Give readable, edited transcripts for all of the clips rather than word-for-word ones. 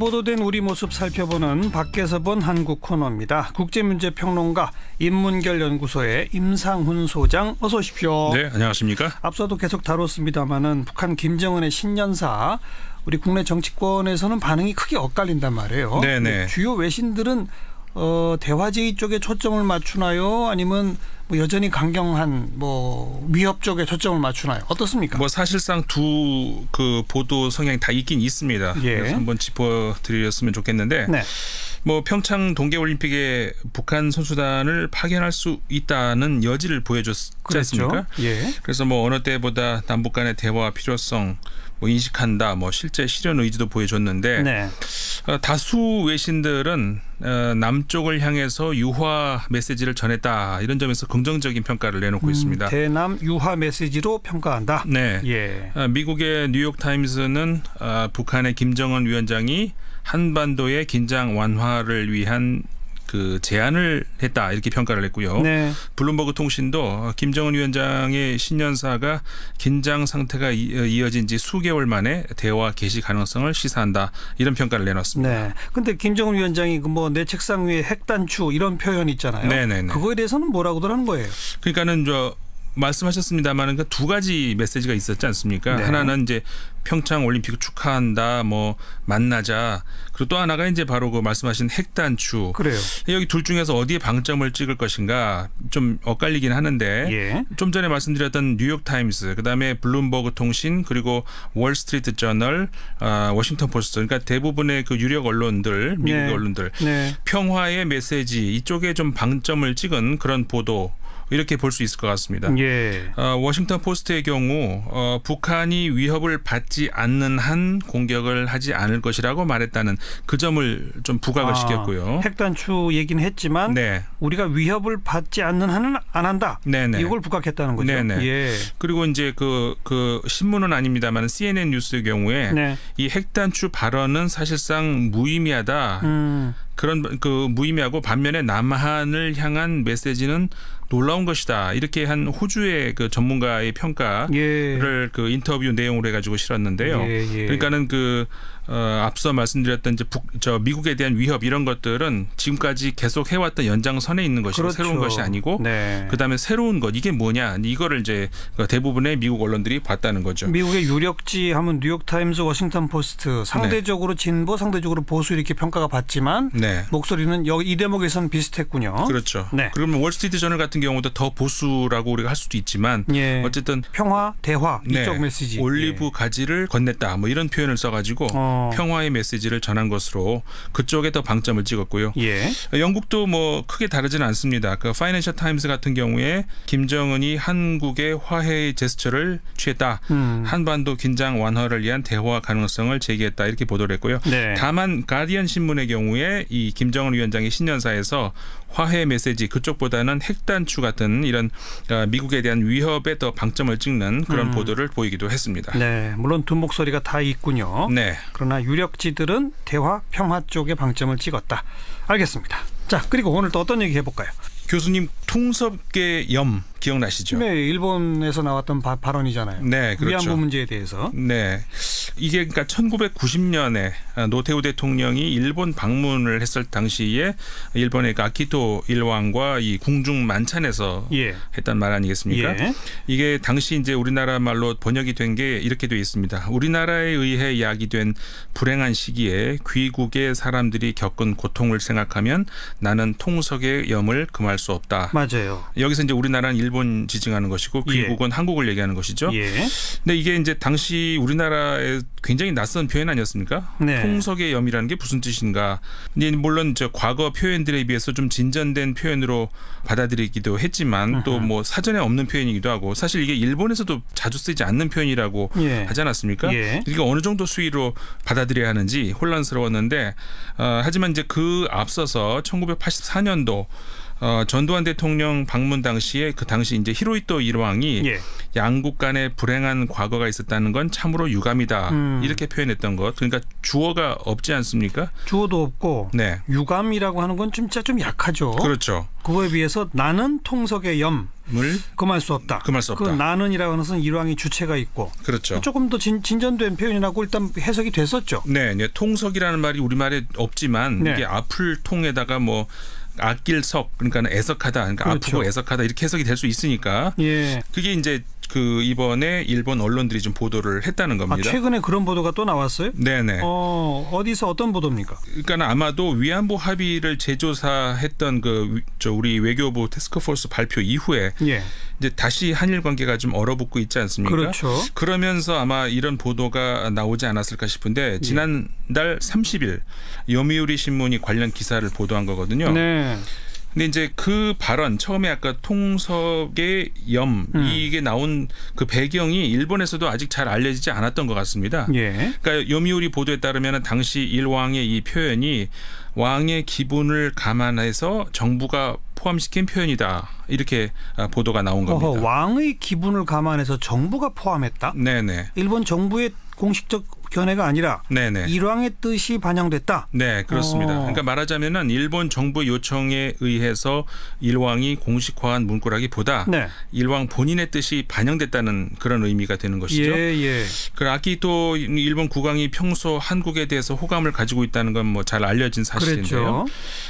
보도된 우리 모습 살펴보는 밖에서 본 한국 코너입니다. 국제문제평론가 인문결연구소의 임상훈 소장 어서 오십시오. 네, 안녕하십니까. 앞서도 계속 다뤘습니다마는 북한 김정은의 신년사 우리 국내 정치권에서는 반응이 크게 엇갈린단 말이에요. 네네. 주요 외신들은 대화제의 쪽에 초점을 맞추나요? 아니면 뭐 여전히 강경한 위협 쪽에 초점을 맞추나요? 어떻습니까? 사실상 두 그 보도 성향이 다 있긴 있습니다. 예. 그래서 한번 짚어드렸으면 좋겠는데, 네. 평창 동계올림픽에 북한 선수단을 파견할 수 있다는 여지를 보여줬지 않습니까? 예. 그래서 어느 때보다 남북 간의 대화 필요성 인식한다, 실제 실현 의지도 보여줬는데, 네. 다수 외신들은 남쪽을 향해서 유화 메시지를 전했다, 이런 점에서 긍정적인 평가를 내놓고 있습니다. 대남 유화 메시지로 평가한다. 네. 예. 미국의 뉴욕타임스는 북한의 김정은 위원장이 한반도의 긴장 완화를 위한 그 제안을 했다, 이렇게 평가를 했고요. 네. 블룸버그 통신도 김정은 위원장의 신년사가 긴장 상태가 이어진 지 수개월 만에 대화 개시 가능성을 시사한다, 이런 평가를 내놨습니다. 네. 근데 김정은 위원장이 내 책상 위에 핵단추 이런 표현 있잖아요. 네네네. 그거에 대해서는 뭐라고들 하는 거예요? 그러니까는 말씀하셨습니다만 두 가지 메시지가 있었지 않습니까? 네. 하나는 이제 평창 올림픽을 축하한다, 만나자. 그리고 또 하나가 이제 바로 그 말씀하신 핵단추. 그래요. 여기 둘 중에서 어디에 방점을 찍을 것인가 좀 엇갈리긴 하는데, 예. 좀 전에 말씀드렸던 뉴욕타임스, 그다음에 블룸버그 통신, 그리고 월스트리트 저널, 워싱턴 포스트, 그러니까 대부분의 그 유력 언론들, 미국의 네. 언론들, 네. 평화의 메시지 이쪽에 좀 방점을 찍은 그런 보도, 이렇게 볼 수 있을 것 같습니다. 예. 워싱턴 포스트의 경우 북한이 위협을 받지 않는 한 공격을 하지 않을 것이라고 말했다는 그 점을 좀 부각을 시켰고요. 핵단추 얘기는 했지만 네. 우리가 위협을 받지 않는 한은 안 한다. 네네. 이걸 부각했다는 거죠. 네네. 예. 그리고 이제 그 신문은 아닙니다만 CNN 뉴스의 경우에 네. 이 핵단추 발언은 사실상 무의미하다. 그런 무의미하고 반면에 남한을 향한 메시지는 놀라운 것이다, 이렇게 한 호주의 그 전문가의 평가를 그 인터뷰 내용으로 해가지고 실었는데요. 예. 그러니까는 앞서 말씀드렸던 이제 미국에 대한 위협 이런 것들은 지금까지 계속 해왔던 연장선에 있는 것이고, 그렇죠. 새로운 것이 아니고, 네. 그다음에 새로운 것 이게 뭐냐, 이거를 이제 대부분의 미국 언론들이 봤다는 거죠. 미국의 유력지 하면 뉴욕타임스, 워싱턴 포스트 상대적으로 진보, 상대적으로 보수 이렇게 평가가 받지만 네. 목소리는 이 대목에서는 비슷했군요. 그렇죠. 네. 그러면 월스트리트 저널 같은 경우도 더 보수라고 우리가 할 수도 있지만, 예. 어쨌든 평화, 대화 이쪽 네. 메시지. 올리브 가지를 건넸다, 이런 표현을 써가지고 평화의 메시지를 전한 것으로 그쪽에 더 방점을 찍었고요. 예. 영국도 크게 다르지는 않습니다. 그 파이낸셜 타임스 같은 경우에 김정은이 한국의 화해의 제스처를 취했다, 한반도 긴장 완화를 위한 대화 가능성을 제기했다, 이렇게 보도를 했고요. 네. 다만 가디언 신문의 경우에 이 김정은 위원장의 신년사에서 화해 메시지 그쪽보다는 핵단추 같은 이런 미국에 대한 위협에 더 방점을 찍는 그런 보도를 보이기도 했습니다. 네, 물론 두 목소리가 다 있군요. 네. 그러나 유력지들은 대화, 평화 쪽에 방점을 찍었다. 알겠습니다. 자, 그리고 오늘 또 어떤 얘기 해볼까요? 교수님, 통섭계 염 기억나시죠? 네, 일본에서 나왔던 발언이잖아요. 네, 그렇죠. 위안부 문제에 대해서. 네, 이게 그러니까 1990년에 노태우 대통령이 일본 방문을 했을 당시에 일본의 아키토 일왕과 이 궁중 만찬에서 예. 했던 말 아니겠습니까? 예. 이게 당시 이제 우리나라 말로 번역이 된 게 이렇게 되어 있습니다. 우리나라에 의해 야기된 불행한 시기에 귀국의 사람들이 겪은 고통을 생각하면 나는 통석의 염을 금할 수 없다. 맞아요. 여기서 이제 우리나라는 일본 지칭하는 것이고 귀국은 한국을 얘기하는 것이죠. 예. 근데 이게 이제 당시 우리나라에 굉장히 낯선 표현 아니었습니까? 네. 통석의 염이라는 게 무슨 뜻인가? 근데 물론 과거 표현들에 비해서 좀 진전된 표현으로 받아들이기도 했지만 또 사전에 없는 표현이기도 하고, 사실 이게 일본에서도 자주 쓰지 않는 표현이라고 예. 하지 않았습니까? 예. 이게 어느 정도 수위로 받아들여야 하는지 혼란스러웠는데, 하지만 이제 그 앞서서 1984년도 전두환 대통령 방문 당시에 그 당시 이제 히로히토 일왕이 예. 양국 간에 불행한 과거가 있었다는 건 참으로 유감이다. 이렇게 표현했던 것. 그러니까 주어가 없지 않습니까? 주어도 없고 네. 유감이라고 하는 건 진짜 좀 약하죠. 그렇죠. 그거에 비해서 나는 통석의 염을 금할 수 없다. 금할 수 없다. 그 나는이라고 하는 것은 일왕이 주체가 있고. 그렇죠. 조금 더 진전된 표현이라고 일단 해석이 됐었죠. 네, 네. 통석이라는 말이 우리말에 없지만 네. 이게 앞을 통에다가 뭐 아낄 석 그러니까 애석하다, 그러니까 그렇죠. 아프고 애석하다 이렇게 해석이 될 수 있으니까 예. 그게 이제 그 이번에 일본 언론들이 좀 보도를 했다는 겁니다. 최근에 그런 보도가 또 나왔어요? 네네. 어디서 어떤 보도입니까? 그러니까 아마도 위안부 합의를 재조사했던 우리 외교부 태스크포스 발표 이후에 예. 이제 다시 한일 관계가 좀 얼어붙고 있지 않습니까? 그렇죠. 그러면서 아마 이런 보도가 나오지 않았을까 싶은데 지난달 30일 요미우리 신문이 관련 기사를 보도한 거거든요. 네. 근데 이제 그 발언 처음에 아까 통석의 염 이게 나온 그 배경이 일본에서도 아직 잘 알려지지 않았던 것 같습니다. 예. 그러니까 요미우리 보도에 따르면 당시 일왕의 이 표현이 왕의 기분을 감안해서 정부가 포함시킨 표현이다. 이렇게 보도가 나온 겁니다. 왕의 기분을 감안해서 정부가 포함했다? 네네. 일본 정부의 공식적 견해가 아니라 네네. 일왕의 뜻이 반영됐다. 네, 그렇습니다. 그러니까 말하자면은 일본 정부 요청에 의해서 일왕이 공식화한 문구라기보다 네. 일왕 본인의 뜻이 반영됐다는 그런 의미가 되는 것이죠. 예. 그 아키히토 일본 국왕이 평소 한국에 대해서 호감을 가지고 있다는 건 뭐 잘 알려진 사실인데요. 그랬죠.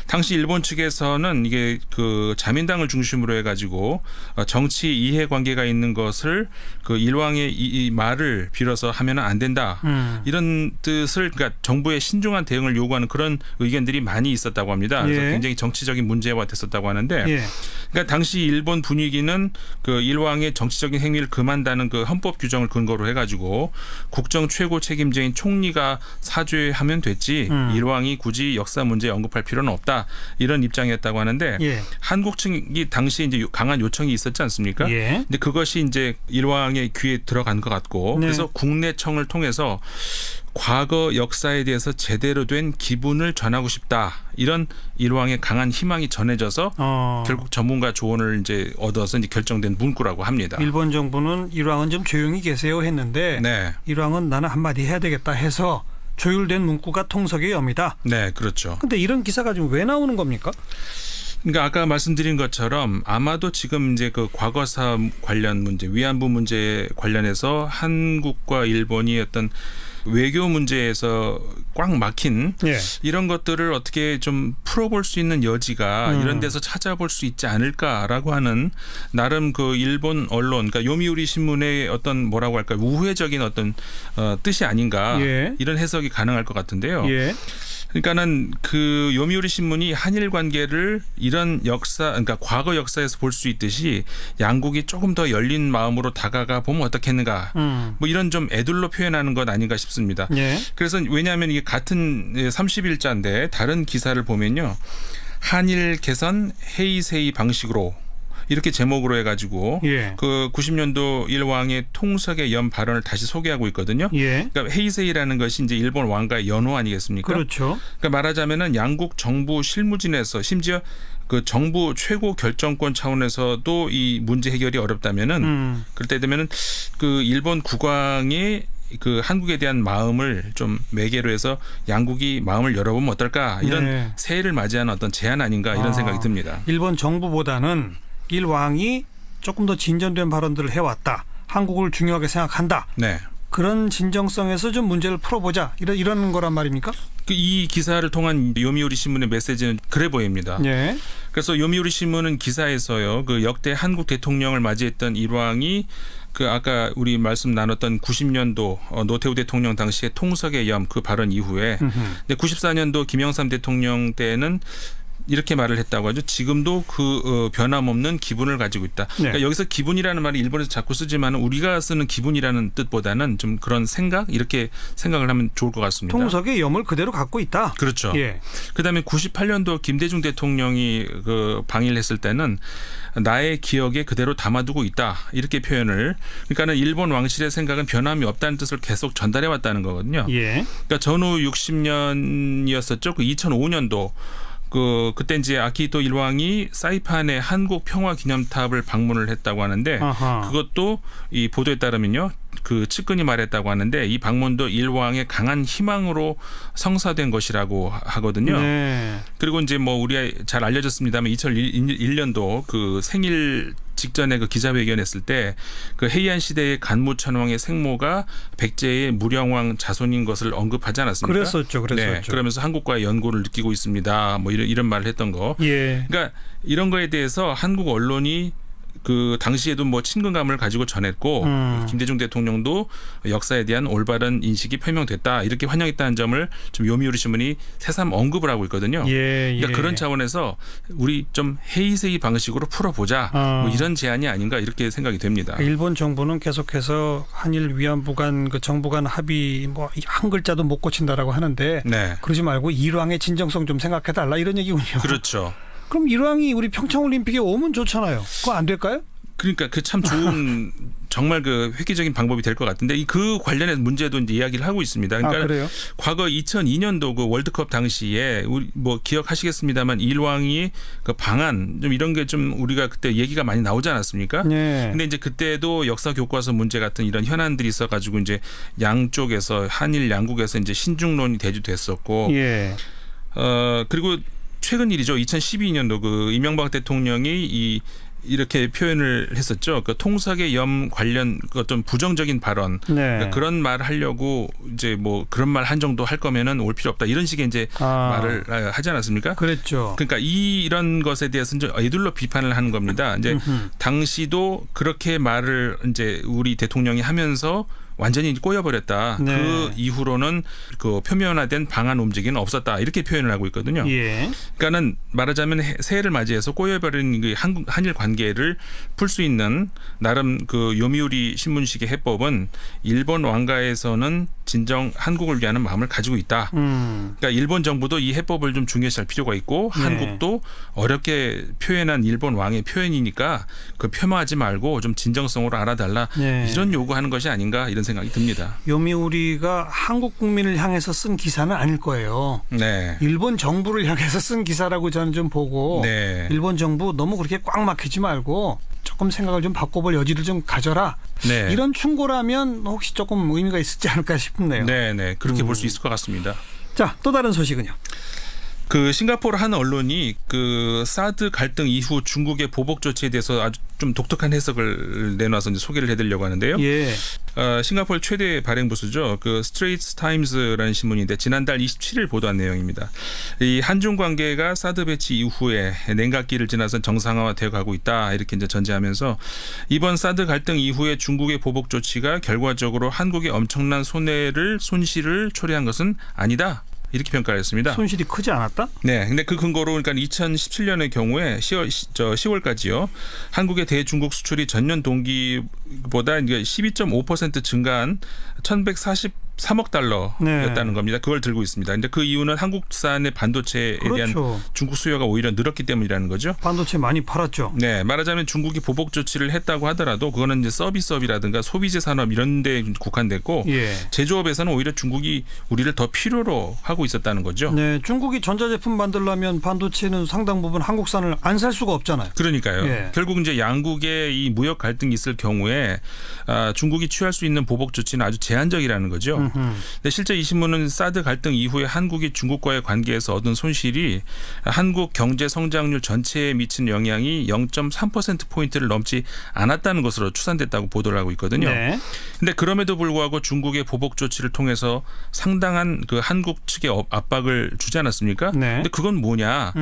당시 일본 측에서는 이게 그 자민당을 중심으로 해가지고 정치 이해 관계가 있는 것을 그 일왕의 이 말을 빌어서 하면은 안 된다. 이런 뜻을 그러니까 정부의 신중한 대응을 요구하는 그런 의견들이 많이 있었다고 합니다. 그래서 예. 굉장히 정치적인 문제화 됐었다고 하는데 예. 그러니까 당시 일본 분위기는 그 일왕의 정치적인 행위를 금한다는 그 헌법 규정을 근거로 해가지고 국정 최고 책임자인 총리가 사죄하면 됐지 일왕이 굳이 역사 문제에 언급할 필요는 없다 이런 입장이었다고 하는데 예. 한국 측이 당시 이제 강한 요청이 있었지 않습니까? 예. 근데 그것이 이제 일왕의 귀에 들어간 것 같고 네. 그래서 국내청을 통해서 과거 역사에 대해서 제대로 된 기분을 전하고 싶다. 이런 일왕의 강한 희망이 전해져서 결국 전문가 조언을 이제 얻어서 이제 결정된 문구라고 합니다. 일본 정부는 일왕은 좀 조용히 계세요 했는데 네. 일왕은 나는 한마디 해야 되겠다 해서 조율된 문구가 통석의 염이다. 네, 그렇죠. 근데 이런 기사가 지금 왜 나오는 겁니까? 그러니까 아까 말씀드린 것처럼 아마도 지금 이제 그 과거사 관련 문제, 위안부 문제 관련해서 한국과 일본이 어떤 외교 문제에서 꽉 막힌 예. 이런 것들을 어떻게 좀 풀어볼 수 있는 여지가 이런 데서 찾아볼 수 있지 않을까라고 하는 나름 그 일본 언론, 그러니까 요미우리 신문의 어떤 뭐라고 할까 우회적인 어떤 뜻이 아닌가 예. 이런 해석이 가능할 것 같은데요. 예. 그러니까는 그 요미우리 신문이 한일 관계를 이런 역사, 그러니까 과거 역사에서 볼 수 있듯이 양국이 조금 더 열린 마음으로 다가가 보면 어떻겠는가. 뭐 이런 좀 애들로 표현하는 것 아닌가 싶습니다. 예. 그래서 왜냐하면 이게 같은 30일자인데 다른 기사를 보면요. 한일 개선 헤이세이 방식으로 이렇게 제목으로 해가지고 예. 그 90년도 일왕의 통석의 염 발언을 다시 소개하고 있거든요. 예. 그러니까 헤이세이라는 것이 이제 일본 왕가의 연호 아니겠습니까? 그렇죠. 그러니까 말하자면은 양국 정부 실무진에서 심지어 그 정부 최고 결정권 차원에서도 이 문제 해결이 어렵다면은 그럴 때 되면은 그 일본 국왕의 그 한국에 대한 마음을 좀 매개로 해서 양국이 마음을 열어보면 어떨까 이런 네. 새해를 맞이하는 어떤 제안 아닌가 이런 생각이 듭니다. 일본 정부보다는 일왕이 조금 더 진전된 발언들을 해왔다. 한국을 중요하게 생각한다. 네. 그런 진정성에서 좀 문제를 풀어보자. 이런 거란 말입니까? 이 기사를 통한 요미우리 신문의 메시지는 그래 보입니다. 예. 그래서 요미우리 신문은 기사에서요. 그 역대 한국 대통령을 맞이했던 일왕이 그 아까 우리 말씀 나눴던 90년도 노태우 대통령 당시의 통석의 염 그 발언 이후에 근데 94년도 김영삼 대통령 때는 이렇게 말을 했다고 하죠. 지금도 그 변함없는 기분을 가지고 있다. 그러니까 네. 여기서 기분이라는 말이 일본에서 자꾸 쓰지만 우리가 쓰는 기분이라는 뜻보다는 좀 그런 생각 이렇게 생각을 하면 좋을 것 같습니다. 통석의 염을 그대로 갖고 있다. 그렇죠. 예. 그다음에 98년도 김대중 대통령이 그 방일을 했을 때는 나의 기억에 그대로 담아두고 있다. 이렇게 표현을. 그러니까는 일본 왕실의 생각은 변함이 없다는 뜻을 계속 전달해 왔다는 거거든요. 예. 그러니까 전후 60년이었었죠. 그 2005년도 그때 이제 아키히토 일왕이 사이판의 한국 평화 기념탑을 방문을 했다고 하는데 아하. 그것도 이 보도에 따르면요. 그 측근이 말했다고 하는데 이 방문도 일왕의 강한 희망으로 성사된 것이라고 하거든요. 네. 그리고 이제 뭐 우리가 잘 알려졌습니다만 2001년도 그 생일 직전에 그 기자회견했을 때 그 헤이안 시대의 간무천왕의 생모가 백제의 무령왕 자손인 것을 언급하지 않았습니까? 그랬었죠. 네, 그러면서 한국과의 연고를 느끼고 있습니다. 뭐 이런 말을 했던 거. 예. 그러니까 이런 거에 대해서 한국 언론이 그 당시에도 뭐 친근감을 가지고 전했고 김대중 대통령도 역사에 대한 올바른 인식이 표명됐다 이렇게 환영했다는 점을 좀 요미우리 신문이 새삼 언급을 하고 있거든요. 예, 예. 그러니까 그런 차원에서 우리 좀 헤이세이 방식으로 풀어보자 뭐 이런 제안이 아닌가 이렇게 생각이 됩니다. 일본 정부는 계속해서 한일 위안부 간 그 정부 간 합의 뭐 한 글자도 못 고친다라고 하는데 네. 그러지 말고 일왕의 진정성 좀 생각해달라 이런 얘기군요. 그렇죠. 그럼 일왕이 우리 평창올림픽에 오면 좋잖아요. 그거 안 될까요? 그러니까 그 참 좋은 정말 그 획기적인 방법이 될 것 같은데 그 관련해서 문제도 이제 이야기를 하고 있습니다. 그러니까 그래요? 과거 2002년도 그 월드컵 당시에 우리 뭐 기억하시겠습니다만 일왕이 그 방한 좀 이런 게 좀 우리가 그때 얘기가 많이 나오지 않았습니까? 네. 근데 이제 그때도 역사 교과서 문제 같은 이런 현안들이 있어가지고 이제 양쪽에서 한일 양국에서 이제 신중론이 대두됐었고, 예. 그리고 최근 일이죠. 2012년도 그 이명박 대통령이 이렇게 표현을 했었죠. 그 통사계 염 관련 어떤 부정적인 발언 네. 그러니까 그런 말을 하려고 이제 뭐 그런 말 한 정도 할 거면은 올 필요 없다 이런 식의 이제 말을 하지 않았습니까? 그랬죠. 그러니까 이런 것에 대해서 이제 애둘러 비판을 하는 겁니다. 이제 당시도 그렇게 말을 이제 우리 대통령이 하면서 완전히 꼬여버렸다. 네. 그 이후로는 그 표면화된 방한 움직임은 없었다. 이렇게 표현을 하고 있거든요. 예. 그러니까는 말하자면 새해를 맞이해서 꼬여버린 그 한일 관계를 풀 수 있는 나름 그 요미우리 신문식의 해법은 일본 왕가에서는 진정 한국을 위하는 마음을 가지고 있다. 그러니까 일본 정부도 이 해법을 좀 중요시할 필요가 있고 네. 한국도 어렵게 표현한 일본 왕의 표현이니까 그 폄하하지 말고 좀 진정성으로 알아달라. 네. 이런 요구하는 것이 아닌가 이런 생각이 듭니다. 요미우리가 한국 국민을 향해서 쓴 기사는 아닐 거예요. 네. 일본 정부를 향해서 쓴 기사라고 저는 좀 보고 네. 일본 정부 너무 그렇게 꽉 막히지 말고 조금 생각을 좀 바꿔볼 여지를 좀 가져라. 네. 이런 충고라면 혹시 조금 의미가 있지 않을까 싶네요. 네. 그렇게 볼 수 있을 것 같습니다. 자, 또 다른 소식은요. 그 싱가포르 한 언론이 그 사드 갈등 이후 중국의 보복 조치에 대해서 아주 좀 독특한 해석을 내놔서 이제 소개를 해드리려고 하는데요. 예. 싱가포르 최대 발행 부수죠. 그 스트레이트 타임즈라는 신문인데 지난달 27일 보도한 내용입니다. 이 한중 관계가 사드 배치 이후에 냉각기를 지나서 정상화되어 가고 있다 이렇게 이제 전제하면서 이번 사드 갈등 이후에 중국의 보복 조치가 결과적으로 한국의 엄청난 손실을 초래한 것은 아니다. 이렇게 평가를 했습니다. 손실이 크지 않았다? 네. 근데 그 근거로 그러니까 2017년의 경우에 10월까지요. 한국의 대중국 수출이 전년 동기보다 12.5% 증가한 1,143억 달러였다는 네. 겁니다. 그걸 들고 있습니다. 근데 그 이유는 한국산의 반도체에 대한 그렇죠. 중국 수요가 오히려 늘었기 때문이라는 거죠. 반도체 많이 팔았죠. 네, 말하자면 중국이 보복 조치를 했다고 하더라도 그거는 이제 서비스업이라든가 소비재 산업 이런 데 국한됐고 예. 제조업에서는 오히려 중국이 우리를 더 필요로 하고 있었다는 거죠. 네, 중국이 전자제품 만들려면 반도체는 상당 부분 한국산을 안 살 수가 없잖아요. 그러니까요. 예. 결국 이제 양국의 이 무역 갈등이 있을 경우에 중국이 취할 수 있는 보복 조치는 아주 제한적이라는 거죠. 근데 실제 이 신문은 사드 갈등 이후에 한국이 중국과의 관계에서 얻은 손실이 한국 경제 성장률 전체에 미친 영향이 0.3%포인트를 넘지 않았다는 것으로 추산됐다고 보도를 하고 있거든요. 네. 근데 그럼에도 불구하고 중국의 보복 조치를 통해서 상당한 그 한국 측의 압박을 주지 않았습니까? 네. 근데 그건 뭐냐?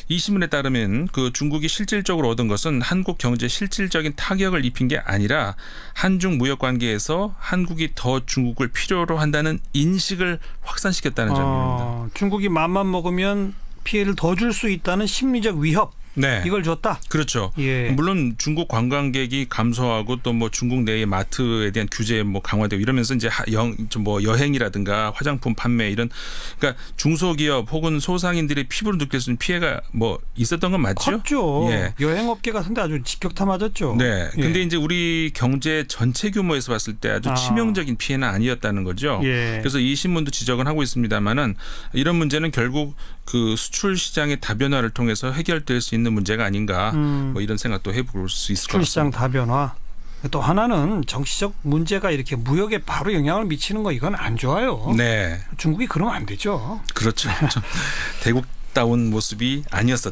이 신문에 따르면 그 중국이 실질적으로 얻은 것은 한국 경제에 실질적인 타격을 입힌 게 아니라 한중 무역 관계에서 한국이 더 중국을 필요로 한다는 인식을 확산시켰다는 점입니다. 중국이 맘만 먹으면 피해를 더 줄 수 있다는 심리적 위협. 네. 이걸 줬다. 그렇죠. 예. 물론 중국 관광객이 감소하고 또 뭐 중국 내의 마트에 대한 규제 뭐 강화되고 이러면서 이제 뭐 여행이라든가 화장품 판매 이런 그러니까 중소기업 혹은 소상인들의 피부로 느낄 수 있는 피해가 뭐 있었던 건 맞죠? 컸죠. 예. 여행업계 같은데 아주 직격타 맞았죠. 네. 예. 근데 이제 우리 경제 전체 규모에서 봤을 때 아주 치명적인 피해는 아니었다는 거죠. 예. 그래서 이 신문도 지적은 하고 있습니다만은 이런 문제는 결국 그 수출 시장의 다변화를 통해서 해결될 수 있는 문제가 아닌가 뭐 이런 생각도 해볼 수 있을 것 같습니다. 수출시장 다변화. 또 하나는 정치적 문제가 이렇게 무역에 바로 영향을 미치는 거 이건 안 좋아요. 네. 중국이 그러면 안 되죠. 그렇죠. 대국다운 모습이 아니었었다.